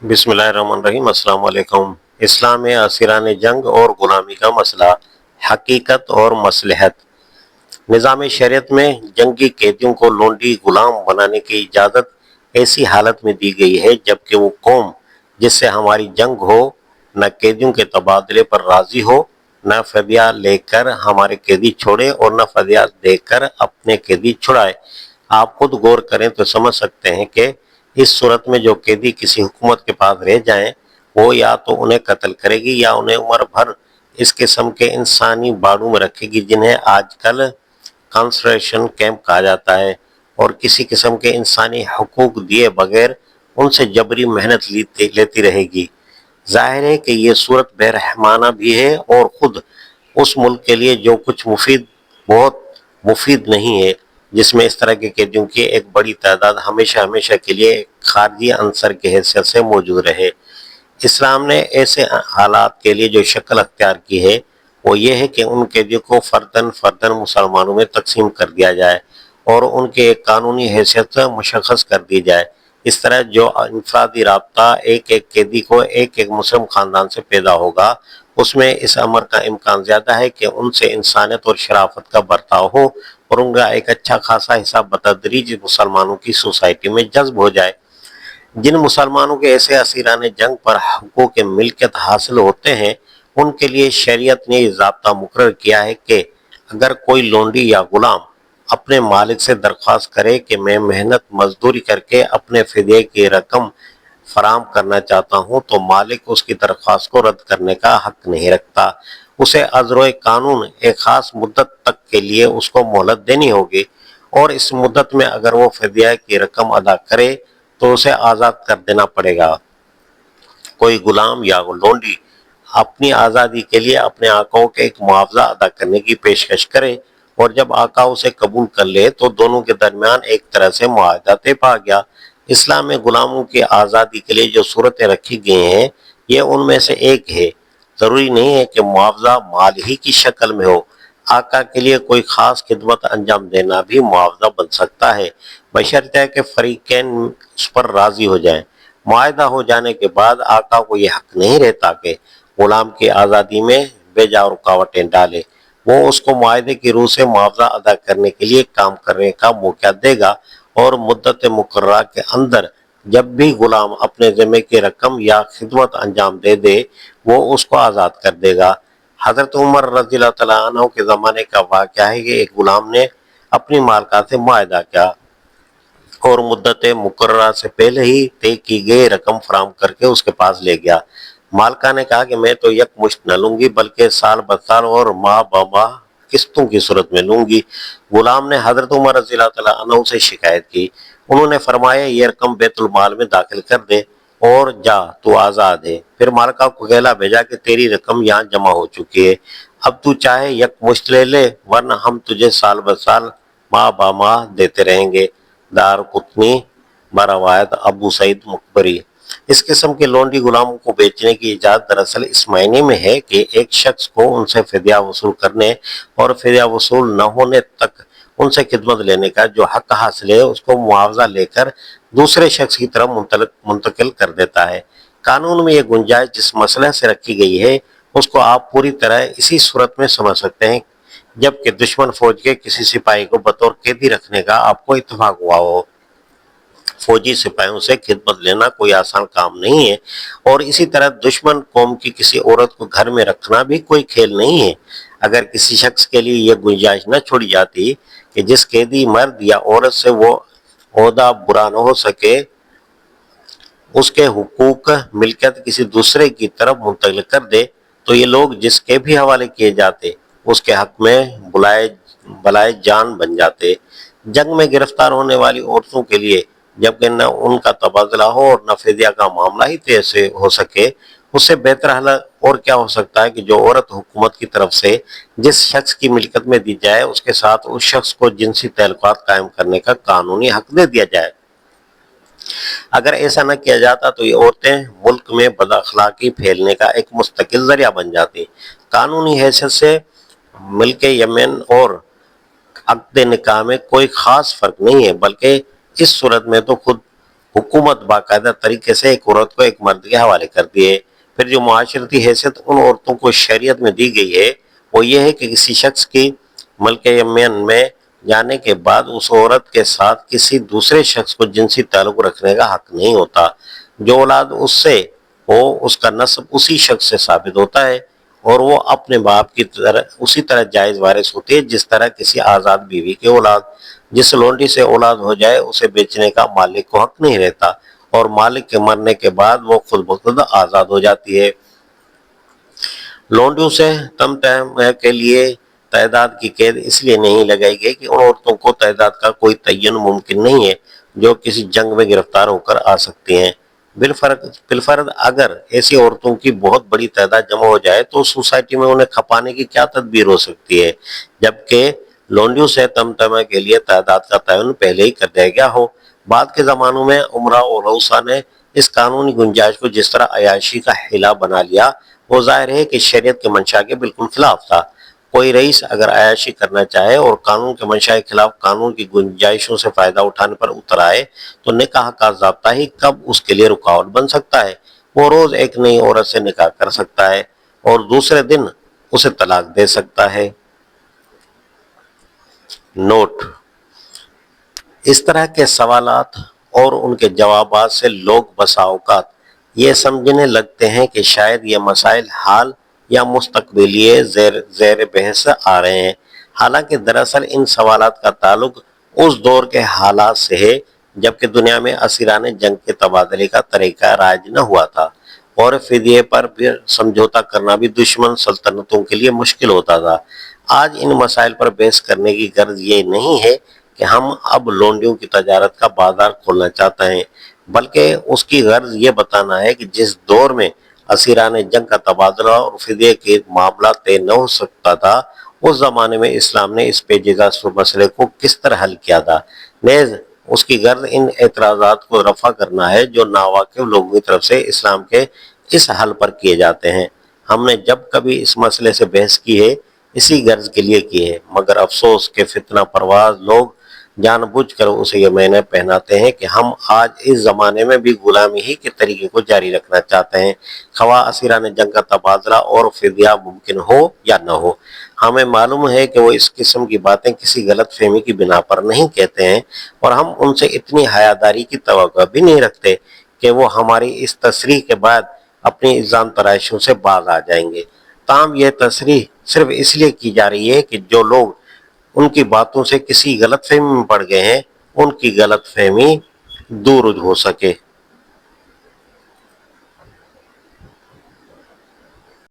बिस्मिल्लाहिर्रहमानिर्रहीम। अस्सलाम वालेकुम। इस्लाम में असीरान जंग और गुलामी का मसला, हकीकत और मसलहत। निज़ाम शरीयत में जंगी कैदियों को लोंडी गुलाम बनाने की इजाज़त ऐसी हालत में दी गई है जबकि वो कौम जिससे हमारी जंग हो न कैदियों के तबादले पर राज़ी हो, न फदिया लेकर हमारे कैदी छोड़े और न फदिया देकर अपने कैदी छुड़ाए। आप खुद गौर करें तो समझ सकते हैं कि इस सूरत में जो कैदी किसी हुकूमत के पास रह जाएं, वो या तो उन्हें कत्ल करेगी या उन्हें उम्र भर इस किस्म के इंसानी बाड़ों में रखेगी जिन्हें आजकल कंसंट्रेशन कैंप कहा जाता है, और किसी किस्म के इंसानी हकूक दिए बगैर उनसे जबरी मेहनत लेती रहेगी। जाहिर है कि ये सूरत बेरहमाना भी है और ख़ुद उस मुल्क के लिए जो कुछ बहुत मुफीद नहीं है, जिसमें इस तरह के कैदियों की एक बड़ी तादाद हमेशा हमेशा के लिए खारजी अंसर की हैसियत से मौजूद रहे। इस्लाम ने ऐसे हालात के लिए जो शक्ल अख्तियार की है वो ये है कि उन कैदियों को फ़र्दन फ़र्दन मुसलमानों में तकसीम कर दिया जाए और उनकी एक कानूनी हैसियत मुशख़्ख़स कर दी जाए। इस तरह जो इनफरादी राब्ता एक एक कैदी को एक एक मुस्लिम ख़ानदान से पैदा होगा, उसमें इस अमर का इम्कान ज़्यादा है कि उनसे इंसानियत और शराफत का बर्ताव हो और उनका एक अच्छा खासा हिस्सा बतदरीज मुसलमानों की सोसाइटी में जज्ब हो जाए। जिन मुसलमानों के ऐसे असीरान जंग पर हकूक़ मिल्कियत हासिल होते हैं, उनके लिए शरीयत ने ये ज़ाब्ता मुकर्रर किया है कि अगर कोई लोंडी या गुलाम अपने मालिक से दरख्वास्त करे कि मैं मेहनत मजदूरी करके अपने फ़िदये की रकम फराम करना चाहता हूँ, तो मालिक उसकी दरख्वास्त को रद्द करने का हक नहीं रखता। उसे अज़्र कानून एक ख़ास मुद्दत तक के लिए उसको मोहलत देनी होगी, और इस मुद्दत में अगर वो फ़िदया की रकम अदा करे तो उसे आज़ाद कर देना पड़ेगा। कोई गुलाम या लोंडी अपनी आज़ादी के लिए अपने आकाओं के एक मुआवजा अदा करने की पेशकश करे और जब आका उसे कबूल कर ले तो दोनों के दरमियान एक तरह से मुआहदा तय पा गया। इस्लाम में गुलामों की आज़ादी के लिए जो सूरतें रखी गई हैं, ये उनमें से एक है। ज़रूरी नहीं है कि मुआवजा माल ही की शक्ल में हो। आका के लिए कोई ख़ास खिदमत अंजाम देना भी मुआवजा बन सकता है, बशर्ते कि फ़रीक़ैन उस पर राज़ी हो जाएं। मुआहदा हो जाने के बाद आका को यह हक नहीं रहता कि गुलाम की आज़ादी में बेजा रुकावटें डाले। वो उसको मुआहदे की रूह से मुआवजा अदा करने के लिए काम करने का मौका देगा और मुद्दत मुकर्ररा के अंदर जब भी गुलाम अपने ज़िम्मे की रकम या खिदमत अंजाम दे वो उसको आज़ाद कर देगा। हज़रत उमर रज़ियल्लाहु तआला अन्हु के ज़माने का वाक़या है कि एक गुलाम ने अपनी मालका से मुआहदा किया और मुद्दत मुकर्ररा से पहले ही तय की गई रकम फराम करके उसके पास ले गया। मालका ने कहा कि मैं तो यकमुश्त न लूंगी बल्कि साल ब साल और माह ब माह किस्तों की सूरत में लूंगी। गुलाम ने हज़रत उमर रज़ियल्लाहु तआला अन्हु से शिकायत की। उन्होंने फरमाया ये रकम बैतुल माल में दाखिल कर दे और जा, तू आज़ाद है। फिर मालका को कहला भेजा कि तेरी रकम यहाँ जमा हो चुकी है, अब तू चाहे यकमुश्त ले ले वरना हम तुझे साल ब साल माह ब माह देते रहेंगे। दारकुतनी बरवायत अबू सईद मुकबरी। इस किस्म के लोंडी गुलामों को बेचने की इजाज़त दरअसल इस मायने में है कि एक शख्स को उनसे फिदिया वसूल करने और फिदिया वसूल न होने तक उनसे खिदमत लेने का जो हक हासिल है उसको मुआवजा लेकर दूसरे शख्स की तरफ मुंतकिल कर देता है। कानून में ये गुंजाइश जिस मसले से रखी गई है उसको आप पूरी तरह इसी सूरत में समझ सकते हैं जबकि दुश्मन फौज के किसी सिपाही को बतौर कैदी रखने का आपको इत्तफाक हुआ हो। फौजी सिपाहियों से खिदमत लेना कोई आसान काम नहीं है, और इसी तरह दुश्मन कौम की किसी औरत को घर में रखना भी कोई खेल नहीं है। अगर किसी शख्स के लिए यह गुंजाइश न छोड़ी जाती कि जिस कैदी मर्द या औरत से वो ओहदा बुरा न हो सके उसके हुकूक मिल्कियत किसी दूसरे की तरफ मुंतकिल कर दे, तो ये लोग जिसके भी हवाले किए जाते उसके हक में बलाए जान बन जाते। जंग में गिरफ्तार होने वाली औरतों के लिए जबकि न उनका तबादला हो और न फिदिया का मामला ही तय से हो सके, उससे बेहतर हल और क्या हो सकता है कि जो औरत हुकूमत की तरफ से जिस शख्स की मिल्कियत में दी जाए उसके साथ उस शख्स को जिनसी ताल्लुकात कायम करने का कानूनी हक दे दिया जाए। अगर ऐसा न किया जाता तो ये औरतें मुल्क में बदअखलाकी फैलने का एक मुस्तकिल जरिया बन जाती। कानूनी हैसियत से मुल्क यमन और अक़्द निकाह में कोई ख़ास फ़र्क नहीं है, बल्कि इस सूरत में तो खुद हुकूमत बाकायदा तरीके से एक औरत को एक मर्द के हवाले करती है। फिर जो मुआशरती हैसियत उन औरतों को शरीयत में दी गई है वो ये है कि किसी शख्स की मुल्क यमन में जाने के बाद उस औरत के साथ किसी दूसरे शख्स को जिनसी ताल्लुक रखने का हक नहीं होता। जो औलाद उससे हो उसका नस्ब उसी शख्स से साबित होता है और वो अपने बाप की तरह उसी तरह जायज वारिस होती है जिस तरह किसी आज़ाद बीवी की औलाद। जिस लोंडी से औलाद हो जाए उसे बेचने का मालिक को हक नहीं रहता और मालिक के मरने के बाद वो खुद ब खुद आज़ाद हो जाती है। लोंडियों से तमतम के लिए तादाद की कैद इसलिए नहीं लगाई गई कि उन औरतों को तादाद का कोई तयन मुमकिन नहीं है जो किसी जंग में गिरफ्तार होकर आ सकती हैं। बिलफर्द अगर ऐसी औरतों की बहुत बड़ी तादाद जमा हो जाए तो सोसाइटी में उन्हें खपाने की क्या तदबीर हो सकती है, जबकि लोंडियों से तमतमा के लिए तादाद का तयन पहले ही कर दिया गया हो। बाद के ज़मानों में उमरा और रऊसा ने इस कानूनी गुंजाइश को जिस तरह अयाशी का हिला बना लिया वो जाहिर है कि शरीयत के मंशा के बिल्कुल खिलाफ था। कोई रईस अगर अयाशी करना चाहे और कानून के मंशा के खिलाफ कानून की गुंजाइशों से फायदा उठाने पर उतर आए तो निकाह का ज़ाब्ता ही कब उसके लिए रुकावट बन सकता है। वो रोज एक नई औरत से निकाह कर सकता है और दूसरे दिन उसे तलाक दे सकता है। नोट: इस तरह के सवालात और उनके जवाबात से लोग बसा औकात ये समझने लगते हैं कि शायद ये मसाइल हाल या मुस्तकबिलिये ज़ेर बहस आ रहे हैं। हालांकि दरअसल इन सवालात का ताल्लुक उस दौर के हालात से है जबकि दुनिया में असीरान जंग के तबादले का तरीका राज न हुआ था और फिदिये पर भी समझौता करना भी दुश्मन सल्तनतों के लिए मुश्किल होता था। आज इन मसाइल पर बहस करने की गर्ज ये नहीं है कि हम अब लोंडियों की तजारत का बाजार खोलना चाहते हैं, बल्कि उसकी गर्ज ये बताना है कि जिस दौर में असीरान जंग का तबादला और फिदिये के मामला तय न हो सकता था उस जमाने में इस्लाम ने इस पेचीदा मसले को किस तरह हल किया था। नेज़ उसकी गर्ज इन एतराज़ात को रफा करना है जो नावाकिफ लोगों की तरफ से इस्लाम के इस हल पर किए जाते हैं। हमने जब कभी इस मसले से बहस की है इसी गर्ज के लिए की है, मगर अफसोस के फितना परवाज लोग जानबूझकर उसे ये मैंने पहनाते हैं कि हम आज इस जमाने में भी गुलामी ही के तरीके को जारी रखना चाहते हैं, खवा असीरान जंग का तबादला और फिदिया मुमकिन हो या न हो। हमें मालूम है कि वो इस किस्म की बातें किसी गलत फहमी की बिना पर नहीं कहते हैं और हम उनसे इतनी हयादारी की तवक्को भी नहीं रखते कि वो हमारी इस तस्रीह के बाद अपनी इल्जाम तराशियों से बाज आ जाएंगे। ताहम यह तस्रीह सिर्फ इसलिए की जा रही है कि जो लोग उनकी बातों से किसी गलतफहमी में पड़ गए हैं उनकी गलतफहमी दूर हो सके।